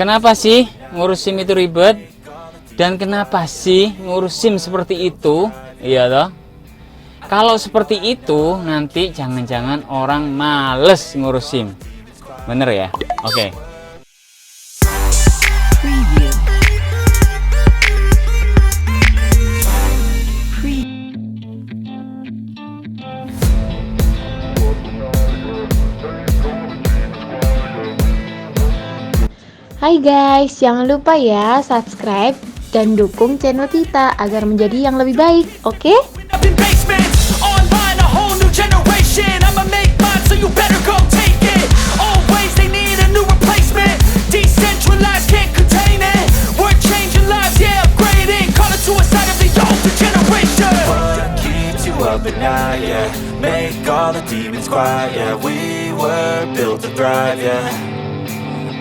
Kenapa sih ngurus SIM itu ribet? Dan kenapa sih ngurus SIM seperti itu? Iya toh? Kalau seperti itu nanti jangan-jangan orang males ngurus SIM. Bener ya? Oke. Hai guys, jangan lupa ya subscribe dan dukung channel kita agar menjadi yang lebih baik, oke?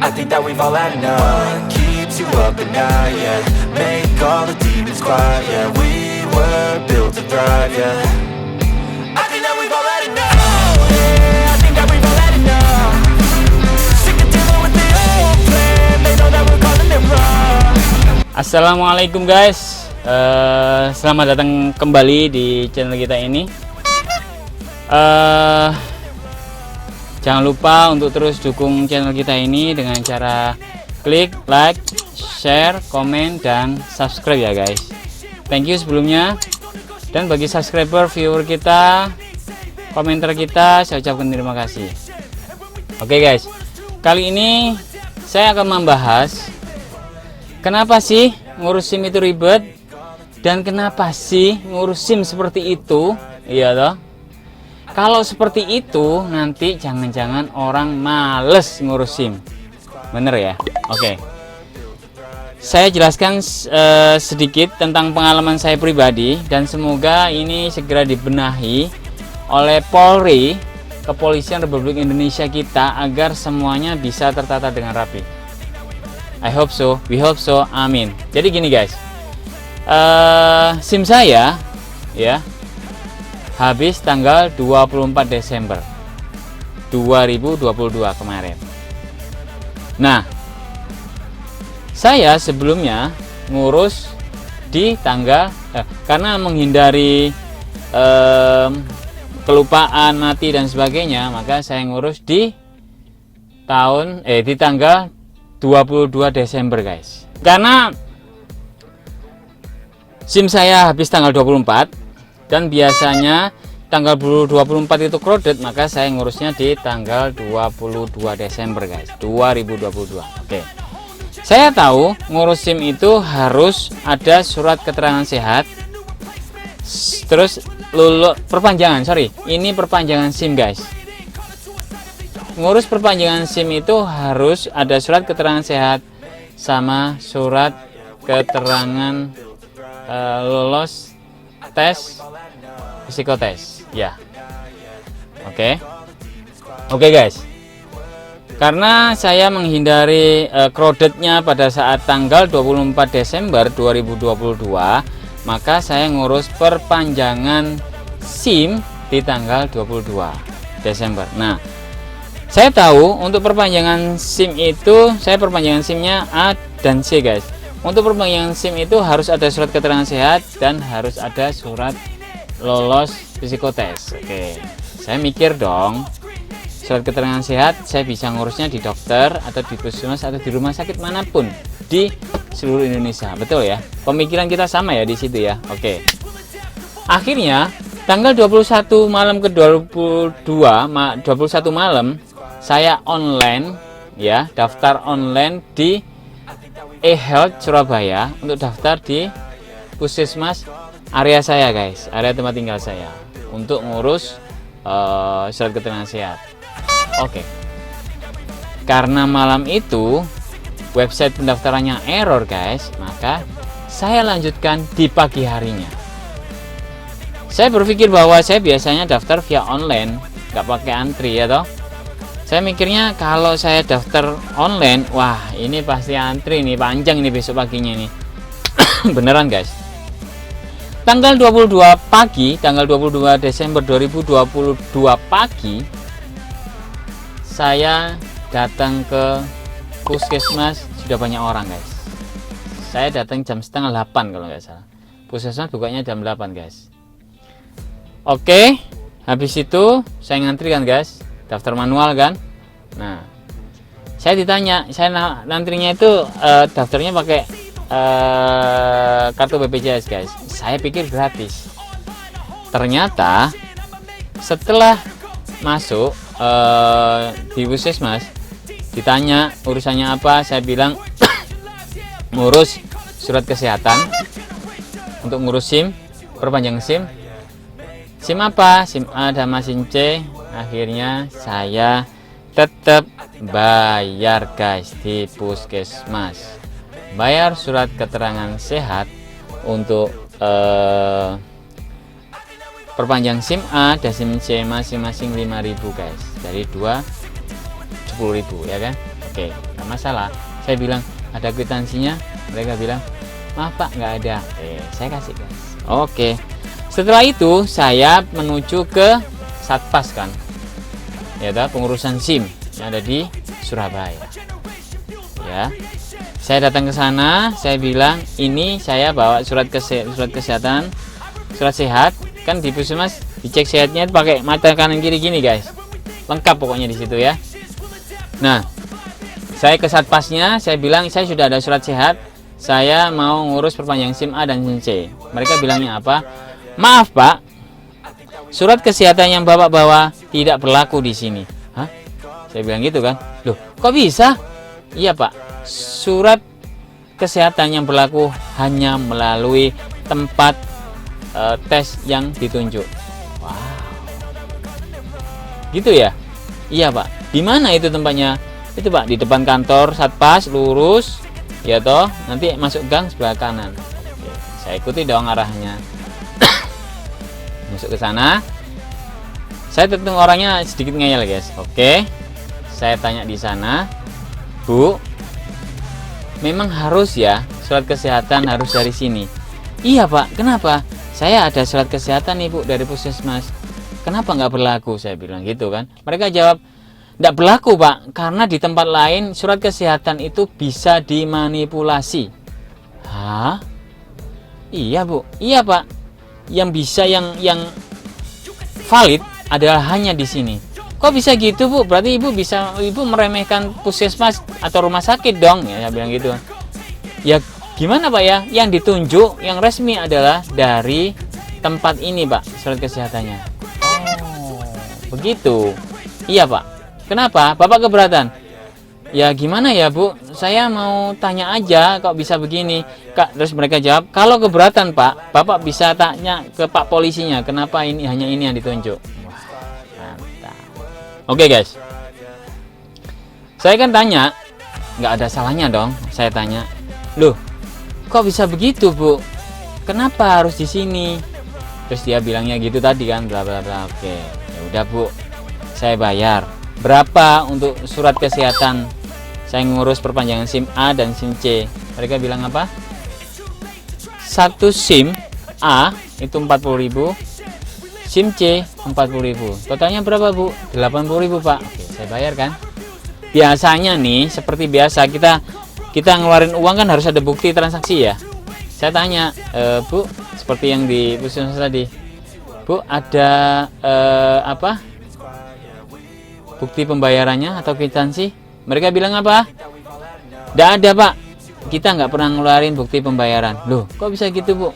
I think that we've all had enough. What keeps you up at night, yeah. Make all the demons quiet, yeah. We were built to thrive, yeah. I think that we've all had enough. Yeah, I think that we've all had enough. Sick of dealing with the old plan. They know that we're calling it wrong. Assalamualaikum guys. Selamat datang kembali di channel kita ini. Jangan lupa untuk terus dukung channel kita ini dengan cara klik like, share, komen, dan subscribe ya guys. Thank you sebelumnya. Dan bagi subscriber, viewer kita, komentar kita, saya ucapkan terima kasih. Oke guys, kali ini saya akan membahas kenapa sih ngurus SIM itu ribet dan kenapa sih ngurus SIM seperti itu. Iya toh? Kalau seperti itu nanti jangan-jangan orang males ngurus SIM. Bener ya? Oke. Saya jelaskan sedikit tentang pengalaman saya pribadi dan semoga ini segera dibenahi oleh Polri, Kepolisian Republik Indonesia kita, agar semuanya bisa tertata dengan rapi. I hope so, we hope so, amin. Jadi gini guys, SIM saya ya habis tanggal 24 Desember 2022 kemarin. Nah, saya sebelumnya ngurus di tanggal karena menghindari kelupaan, mati dan sebagainya, maka saya ngurus di tanggal 22 Desember guys. Karena SIM saya habis tanggal 24 dan biasanya tanggal 24 itu crowded, maka saya ngurusnya di tanggal 22 Desember guys 2022. Oke. Saya tahu ngurus SIM itu harus ada surat keterangan sehat, terus perpanjangan SIM guys. Ngurus perpanjangan SIM itu harus ada surat keterangan sehat sama surat keterangan lolos tes psikotes ya. Oke guys, karena saya menghindari crowdednya pada saat tanggal 24 Desember 2022, maka saya ngurus perpanjangan SIM di tanggal 22 Desember. Nah, saya tahu untuk perpanjangan SIM itu, saya perpanjangan SIM-nya A dan C guys. Untuk perpanjangan SIM itu harus ada surat keterangan sehat dan harus ada surat lolos psikotes. Oke, saya mikir dong, surat keterangan sehat saya bisa ngurusnya di dokter atau di puskesmas atau di rumah sakit manapun di seluruh Indonesia, betul ya? Pemikiran kita sama ya di situ ya. Oke. Akhirnya tanggal 21 malam ke 21 malam saya online ya, daftar online di eHealth Surabaya untuk daftar di puskesmas area saya guys, area tempat tinggal saya, untuk ngurus surat keterangan sehat. Oke. Karena malam itu website pendaftarannya error guys, maka saya lanjutkan di pagi harinya. Saya berpikir bahwa saya biasanya daftar via online, nggak pakai antri ya toh. Saya mikirnya kalau saya daftar online, wah ini pasti antri nih, panjang ini besok paginya nih. Beneran guys. Tanggal 22 Desember 2022 pagi, saya datang ke puskesmas sudah banyak orang guys. Saya datang jam setengah 8 kalau nggak salah. Puskesmas bukanya jam 8 guys. Oke, habis itu saya ngantri kan guys, daftar manual kan. Nah, saya ditanya, saya ngantrinya itu daftarnya pakai kartu BPJS guys. Saya pikir gratis. Ternyata setelah masuk di puskesmas ditanya urusannya apa, saya bilang ngurus surat kesehatan untuk ngurus SIM, perpanjang SIM. SIM apa? SIM A sama SIM C. Akhirnya saya tetap bayar guys di puskesmas, bayar surat keterangan sehat untuk perpanjang SIM A dan SIM C masing-masing 5.000 guys, dari 10.000 ya kan. Oke, nggak masalah. Saya bilang ada kwitansinya, mereka bilang maaf pak nggak ada. Saya kasih guys. Oke, setelah itu saya menuju ke Satpas kan, ya pengurusan SIM yang ada di Surabaya. Ya, saya datang ke sana, saya bilang ini saya bawa surat kesehatan, surat sehat kan di puskesmas, dicek sehatnya pakai mata kanan kiri gini guys, lengkap pokoknya di situ ya. Nah, saya ke Satpasnya, saya bilang saya sudah ada surat sehat, saya mau ngurus perpanjang SIM A dan SIM C. Mereka bilangnya apa? Maaf pak, surat kesehatan yang bapak bawa tidak berlaku di sini. Hah? Saya bilang gitu kan. Loh, kok bisa? Iya pak, surat kesehatan yang berlaku hanya melalui tempat tes yang ditunjuk. Wow, gitu ya? Iya pak. Di mana itu tempatnya? Itu pak di depan kantor Satpas, lurus ya toh, nanti masuk gang sebelah kanan. Oke, saya ikuti dong arahnya. Masuk ke sana. Saya tentu orangnya sedikit ngeyel guys. Oke, saya tanya di sana, Bu, memang harus ya surat kesehatan harus dari sini? Iya pak. Kenapa? Saya ada surat kesehatan nih bu dari puskesmas, kenapa nggak berlaku? Saya bilang gitu kan. Mereka jawab nggak berlaku pak, karena di tempat lain surat kesehatan itu bisa dimanipulasi. Hah? Iya bu. Iya pak, yang bisa yang valid adalah hanya di sini. Kok bisa gitu bu? Berarti ibu meremehkan puskesmas atau rumah sakit dong ya, saya bilang gitu. Ya gimana pak ya, yang ditunjuk yang resmi adalah dari tempat ini pak, surat kesehatannya. Oh begitu. Iya pak. Kenapa? Bapak keberatan? Ya gimana ya bu, saya mau tanya aja kok bisa begini kak. Terus mereka jawab, kalau keberatan pak, bapak bisa tanya ke pak polisinya, kenapa ini hanya ini yang ditunjuk. Wah mantap. Oke guys, saya kan tanya, nggak ada salahnya dong. Saya tanya, loh kok bisa begitu bu, kenapa harus di sini? Terus dia bilangnya gitu tadi kan, bla bla bla. Oke, ya udah bu, saya bayar. Berapa untuk surat kesehatan saya ngurus perpanjangan SIM A dan SIM C? Mereka bilang apa? Satu SIM A itu 40.000, SIM C 40.000. Totalnya berapa bu? 80.000 pak. Oke, saya bayar kan. Biasanya nih seperti biasa kita ngeluarin uang kan harus ada bukti transaksi ya. Saya tanya, bu, seperti yang di puskesmas tadi, bu ada apa? Bukti pembayarannya atau kwitansi? Mereka bilang apa? Nggak ada pak, kita nggak pernah ngeluarin bukti pembayaran. Loh kok bisa gitu bu?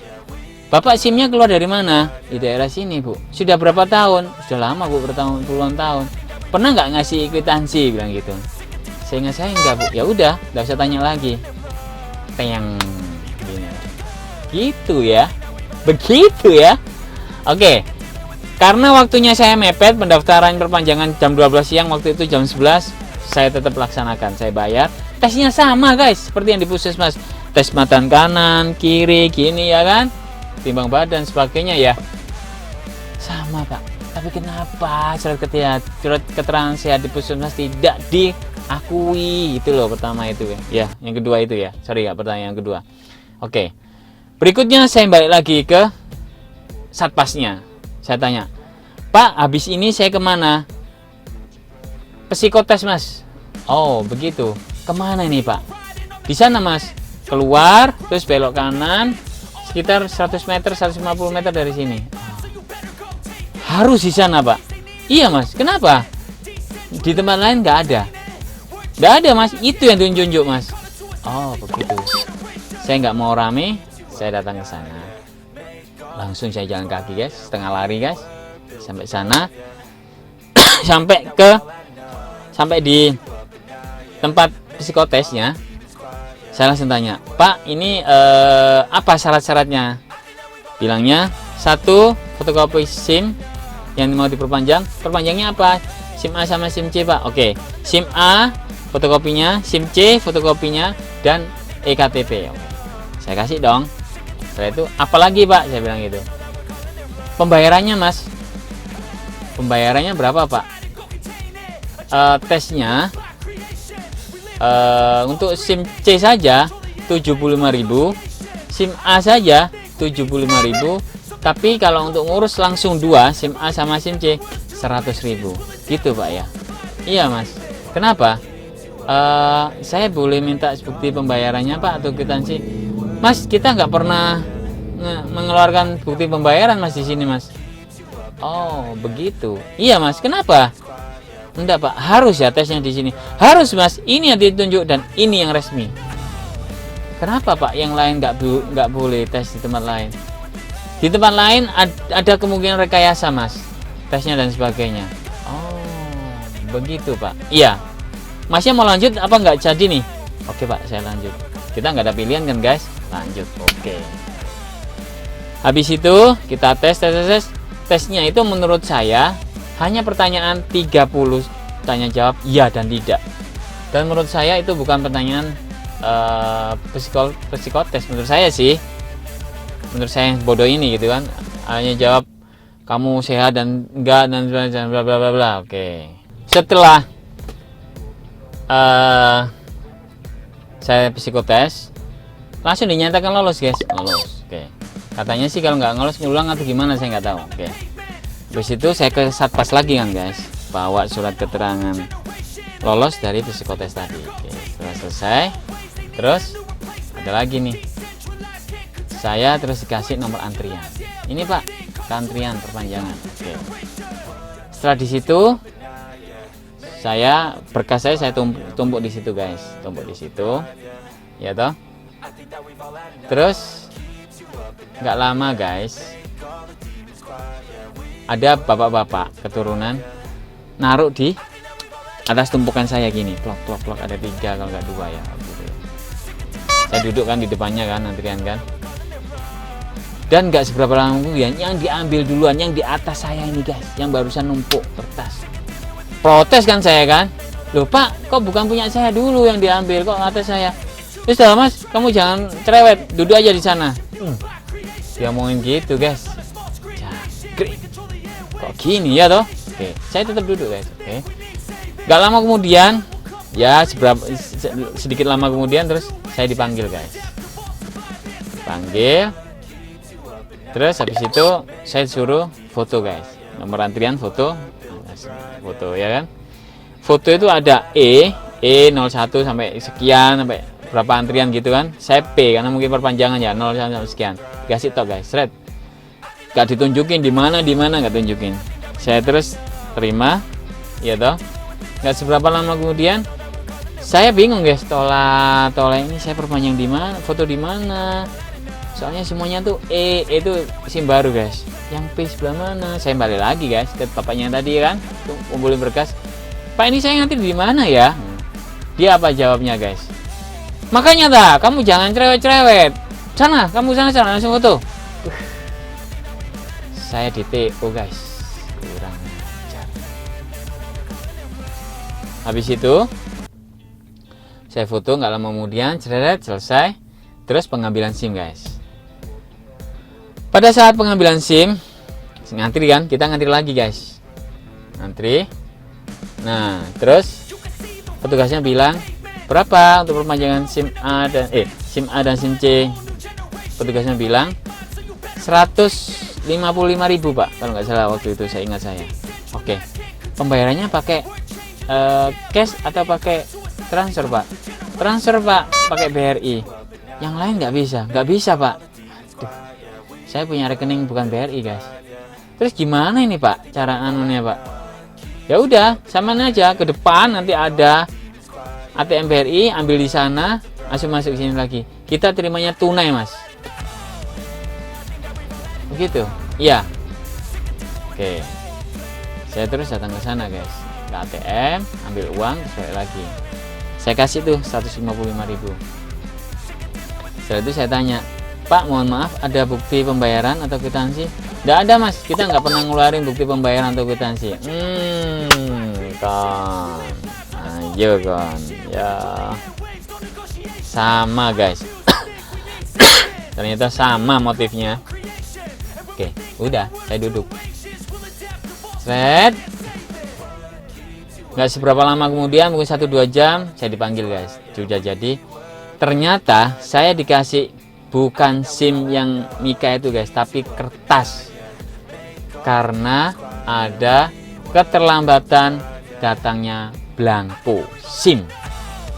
Bapak SIM-nya keluar dari mana? Di daerah sini bu. Sudah berapa tahun? Sudah lama bu, bertahun puluhan tahun. Pernah nggak ngasih kwitansi? Bilang gitu. Saya enggak bu. Ya udah, nggak usah tanya lagi. Teng, gini. Gitu ya, begitu ya. Oke. Karena waktunya saya mepet, pendaftaran perpanjangan jam 12 siang, waktu itu jam 11, saya tetap laksanakan, saya bayar. Tesnya sama guys, seperti yang di puskesmas. Tes mata kanan, kiri, gini ya kan, timbang badan, sebagainya ya. Sama pak, tapi kenapa surat keterangan sehat di puskesmas tidak diakui? Itu loh pertama itu ya. Yang kedua itu ya, sorry ya, pertanyaan yang kedua. Oke, berikutnya saya balik lagi ke Satpasnya. Saya tanya, Pak, habis ini saya kemana? Psikotes mas. Oh begitu. kemana ini Pak? Di sana Mas, keluar terus belok kanan sekitar 100 meter 150 meter dari sini. Harus di sana Pak. Iya Mas, kenapa? Di tempat lain nggak ada. Nggak ada Mas, itu yang tunjuk Mas. Oh begitu. Saya nggak mau rame, saya datang ke sana. Langsung saya jalan kaki guys, setengah lari guys, sampai sana. sampai di tempat psikotesnya, saya langsung tanya, Pak ini apa syarat-syaratnya? Bilangnya 1 fotokopi SIM yang mau diperpanjang. Perpanjangnya apa? SIM A sama SIM C Pak. Oke, SIM A fotokopinya, SIM C fotokopinya, dan EKTP. Oke. Saya kasih dong. Setelah itu apalagi Pak? Saya bilang gitu. Pembayarannya Mas, pembayarannya berapa Pak? Tesnya untuk SIM C saja 75.000, SIM A saja 75.000, tapi kalau untuk ngurus langsung 2 SIM A sama SIM C 100.000 gitu Pak ya. Iya Mas, kenapa? Saya boleh minta bukti pembayarannya Pak atau kwitansi? Mas, kita nggak pernah mengeluarkan bukti pembayaran Mas di sini Mas. Oh begitu. Iya Mas, kenapa? Enggak Pak, harus ya tesnya di sini. Harus Mas, ini yang ditunjuk dan ini yang resmi. Kenapa Pak yang lain nggak boleh tes di tempat lain? Di tempat lain ada kemungkinan rekayasa Mas, tesnya dan sebagainya. Oh begitu Pak. Iya. Masnya mau lanjut apa nggak jadi nih? Oke Pak, saya lanjut. Kita nggak ada pilihan kan guys? Lanjut. Oke. Habis itu kita tesnya itu menurut saya hanya pertanyaan 30 tanya jawab ya dan tidak. Dan menurut saya itu bukan pertanyaan psikotes menurut saya sih. Menurut saya yang bodoh ini gitu kan. Hanya jawab kamu sehat dan enggak dan bla bla bla bla. Oke. Setelah saya psikotes langsung dinyatakan lolos guys. Lolos. Oke. Katanya sih kalau nggak lolos ngulang atau gimana saya nggak tahu. Oke. Habis itu saya ke satpas lagi kan guys, bawa surat keterangan lolos dari psikotes tadi. Oke, setelah selesai, terus ada lagi nih, saya terus dikasih nomor antrian. Ini Pak, antrian perpanjangan. Oke. Setelah di situ, berkas saya tumpuk di situ guys, tumpuk di situ, ya toh. Terus nggak lama guys, ada bapak-bapak keturunan naruh di atas tumpukan saya gini, plok ada 3 kalau nggak 2 ya gitu. Saya duduk kan di depannya kan, antrian kan, dan nggak seberapa lama kemudian yang diambil duluan yang di atas saya ini guys, yang barusan numpuk kertas. Protes kan saya kan, loh Pak kok bukan punya saya dulu yang diambil, kok atas saya? Terus dah Mas, kamu jangan cerewet, duduk aja di sana. Dia ngomongin gitu guys. Jangkrik. Kok gini ya toh? Oke, saya tetap duduk guys. Oke. Gak lama kemudian, ya sedikit lama kemudian terus saya dipanggil guys. Panggil. Terus habis itu saya suruh foto guys. Nomor antrian foto ya kan. Foto itu ada E01 sampai sekian sampai berapa antrian gitu kan. Saya P karena mungkin perpanjangan ya 0 sampai sekian. Dikasih tok guys. Seret. Gak ditunjukin di mana nggak tunjukin. Saya terus terima, ya toh. Nggak seberapa lama kemudian, saya bingung guys, tolak ini saya perpanjang di mana, foto di mana? Soalnya semuanya tuh itu SIM baru guys. Yang P sebelah mana? Saya balik lagi guys ke bapaknya yang tadi kan, tuh kumpulin berkas. Pak ini saya ngantri di mana ya? Dia apa jawabnya guys? Makanya kamu jangan cerewet-cerewet. Sana, kamu sana langsung foto. Saya di TO guys, kurang ajar. Habis itu saya foto, nggak lama kemudian selesai, terus pengambilan SIM guys. Pada saat pengambilan SIM ngantri kan, kita ngantri lagi guys, ngantri. Nah terus petugasnya bilang berapa untuk perpanjangan SIM A dan SIM C. Petugasnya bilang 155.000 Pak, kalau nggak salah waktu itu, saya ingat saya. Oke, pembayarannya pakai cash atau pakai transfer Pak? transfer Pak pakai BRI, yang lain nggak bisa Pak. Aduh, saya punya rekening bukan BRI guys. Terus gimana ini Pak cara anunya Pak? Ya udah, samain aja, ke depan nanti ada ATM BRI, ambil di sana, masuk sini lagi. Kita terimanya tunai Mas. Begitu. Iya. Oke. Saya terus datang ke sana guys, ke ATM, ambil uang, balik lagi. Saya kasih tuh 155.000. Setelah itu saya tanya, Pak mohon maaf ada bukti pembayaran atau kwitansi? Nggak ada Mas, kita nggak pernah ngeluarin bukti pembayaran atau kwitansi. Kan, ayo kan, ya sama guys. Ternyata sama motifnya. Oke, udah, saya duduk. Sret. Nggak seberapa lama kemudian, mungkin 1-2 jam, saya dipanggil guys. Sudah jadi. Ternyata saya dikasih bukan SIM yang Mika itu guys, tapi kertas. Karena ada keterlambatan datangnya belangko SIM.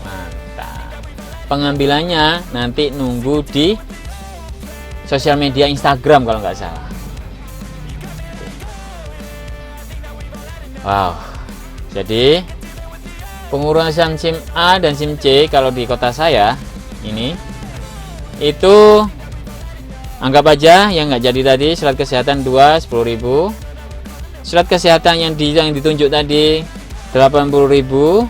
Mantap. Pengambilannya nanti nunggu di sosial media Instagram kalau nggak salah. Wow. Jadi pengurusan SIM A dan SIM C kalau di kota saya ini itu anggap aja yang nggak jadi tadi, surat kesehatan 2 10.000, surat kesehatan yang ditunjuk tadi 80.000,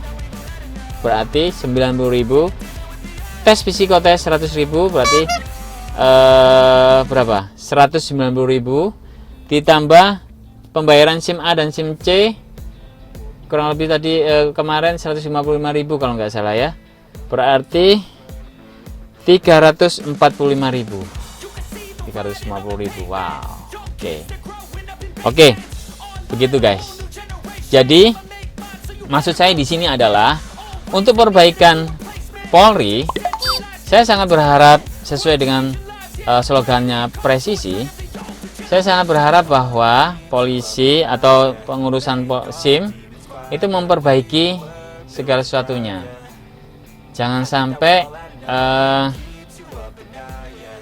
berarti 90.000, tes psikotes 100.000, berarti berapa? 190.000, ditambah pembayaran SIM A dan SIM C kurang lebih tadi kemarin 155.000 kalau nggak salah ya, berarti 345.000. 350.000. Wow. Oke, begitu guys. Jadi maksud saya di sini adalah untuk perbaikan Polri. Saya sangat berharap sesuai dengan slogannya presisi. Saya sangat berharap bahwa polisi atau pengurusan SIM itu memperbaiki segala sesuatunya. Jangan sampai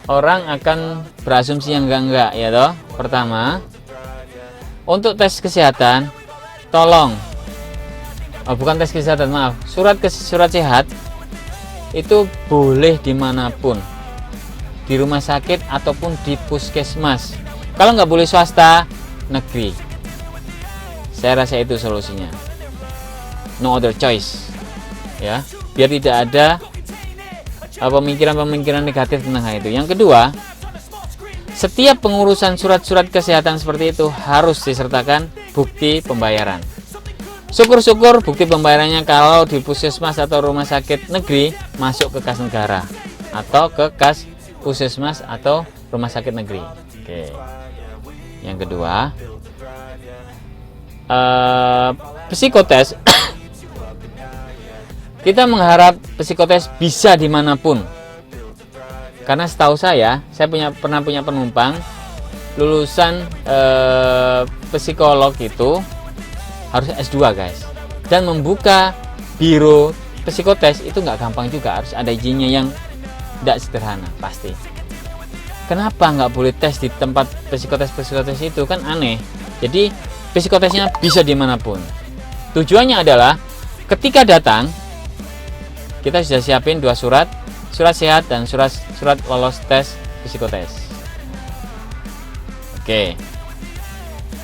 orang akan berasumsi yang enggak ya toh. Pertama, untuk tes kesehatan tolong bukan tes kesehatan, maaf, surat sehat itu boleh dimanapun, di rumah sakit ataupun di puskesmas. Kalau nggak boleh swasta, negeri. Saya rasa itu solusinya. No other choice, ya, biar tidak ada pemikiran-pemikiran negatif tentang hal itu. Yang kedua, setiap pengurusan surat-surat kesehatan seperti itu harus disertakan bukti pembayaran. Syukur-syukur bukti pembayarannya kalau di puskesmas atau rumah sakit negeri masuk ke kas negara atau ke kas puskesmas atau rumah sakit negeri. Oke. Yang kedua, psikotes. Kita mengharap psikotes bisa dimanapun, karena setahu saya pernah punya penumpang lulusan psikolog itu harus S2 guys, dan membuka biro psikotes itu nggak gampang juga, harus ada izinnya yang tidak sederhana pasti. Kenapa nggak boleh tes di tempat psikotes itu, kan aneh. Jadi psikotesnya bisa dimanapun. Tujuannya adalah ketika datang kita sudah siapin 2 surat sehat dan surat lolos tes psikotes. Oke.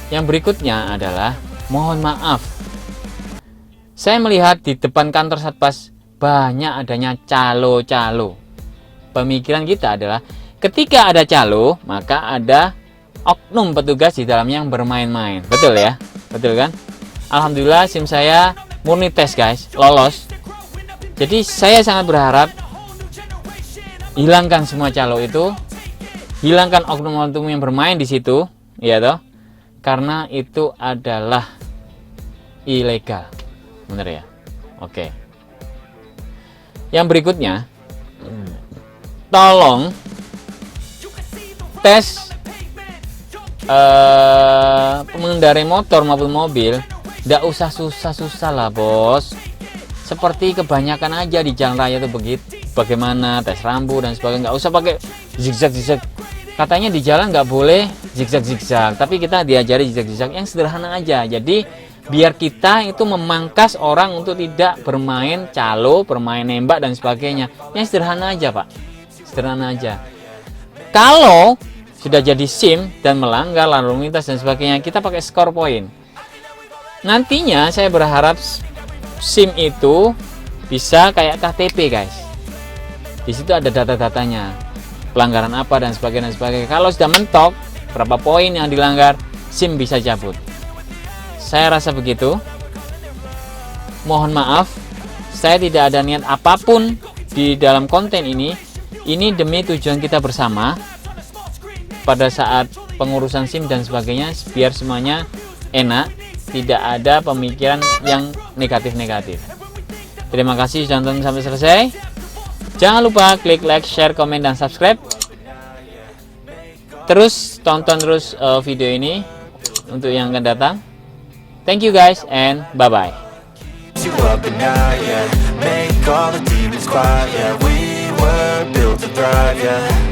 Yang berikutnya adalah mohon maaf. Saya melihat di depan kantor Satpas banyak adanya calo-calo. Pemikiran kita adalah ketika ada calo, maka ada oknum petugas di dalamnya yang bermain-main. Betul ya? Betul kan? Alhamdulillah SIM saya murni tes guys, lolos. Jadi saya sangat berharap hilangkan semua calo itu, hilangkan oknum-oknum yang bermain di situ, ya toh, karena itu adalah ilegal, bener ya? Oke. Yang berikutnya, tolong tes pengendara motor maupun mobil, tidak usah susah-susah lah bos. seperti kebanyakan aja di jalan raya itu begitu. Bagaimana tes rambut dan sebagainya, nggak usah pakai zigzag. Katanya di jalan nggak boleh zigzag, tapi kita diajari zigzag yang sederhana aja. Jadi biar kita itu memangkas orang untuk tidak bermain calo, bermain nembak dan sebagainya. Yang sederhana aja, Pak. Sederhana aja. Kalau sudah jadi SIM dan melanggar lalu lintas dan sebagainya, kita pakai skor poin. Nantinya saya berharap SIM itu bisa kayak KTP, guys. Di situ ada data-datanya, pelanggaran apa dan sebagainya. Kalau sudah mentok berapa poin yang dilanggar, SIM bisa cabut. Saya rasa begitu. Mohon maaf, saya tidak ada niat apapun di dalam konten ini. Ini demi tujuan kita bersama pada saat pengurusan SIM dan sebagainya, biar semuanya enak, tidak ada pemikiran yang negatif-negatif. Terima kasih sudah nonton sampai selesai. Jangan lupa klik like, share, komen, dan subscribe. Terus tonton terus video ini untuk yang akan datang. Thank you guys and bye-bye. You up at night, yeah. Make all the demons quiet, yeah. We were built to thrive, yeah.